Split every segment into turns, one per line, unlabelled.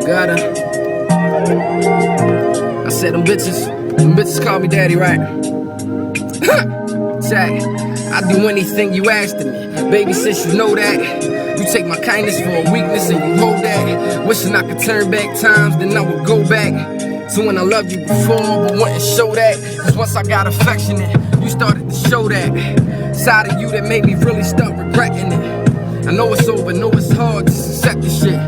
Gotta. I said them bitches call me daddy, right? Jack, I do anything you ask of me. Baby, since you know that, you take my kindness for a weakness and you hold that. Wishing I could turn back times, then I would go back to when I loved you before, but wouldn't show that. Cause once I got affectionate, you started to show that side of you that made me really start regretting it. I know it's over, know it's hard to accept the shit,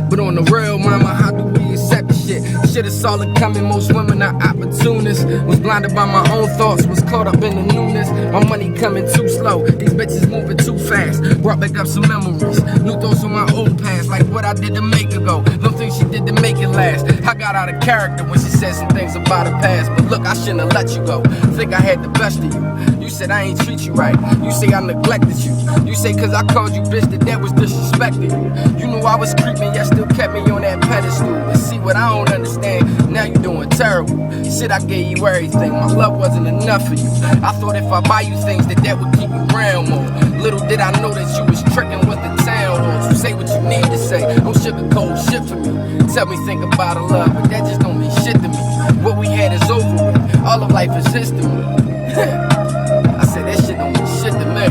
but on the real, mama, how do we accept the shit? Shit is solid coming, most women are opportunists. Was blinded by my own thoughts, was caught up in the newness. My money coming too slow, these bitches moving too fast. Brought back up some memories, new thoughts on my old past, like what I did to make her go, them things she did to make it last. I got out of character when she said some things about her past, but look, I shouldn't have let you go. Think I had the best of you. You said I ain't treat you right, you say I neglected you. You say cause I called you bitch that was disrespecting you. You knew I was creeping, yet still kept me on that pedestal. And see what I don't understand, now you doing terrible. Shit, I gave you everything, my love wasn't enough for you. I thought if I buy you things that would keep you around more. Little did I know that you was tricking with the town halls. You say what you need to say, don't sugarcoat shit for me. Tell me think about a love, but that just don't mean shit to me. What we had is over with, all of life is history. I said that shit don't mean shit to me.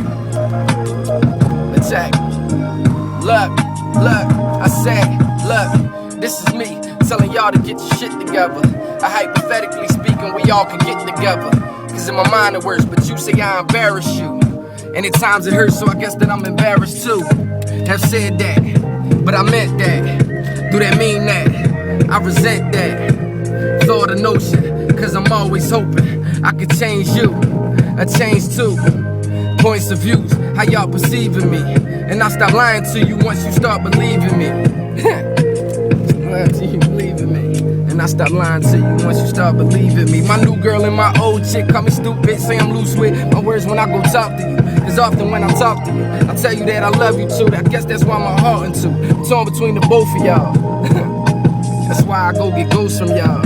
Attack. Look, I said, look, this is me telling y'all to get your shit together. I hypothetically speaking, we all can get together. Cause in my mind it works, but you say I embarrass you. And at times it hurts, so I guess that I'm embarrassed too. Have said that, but I meant that. Do that mean that? I resent that. Thought a notion, cause I'm always hoping I could change you, or change too. Points of views, how y'all perceiving me. And I stop lying to you once you start believing me. Lying to you, believing me. And I stop lying to you once you start believing me. My new girl and my old chick call me stupid, say I'm loose with my words when I go talk to you. Cause often when I talk to you, I tell you that I love you too. I guess that's why my heart into. I'm torn between the both of y'all. That's why I go get ghosts from y'all.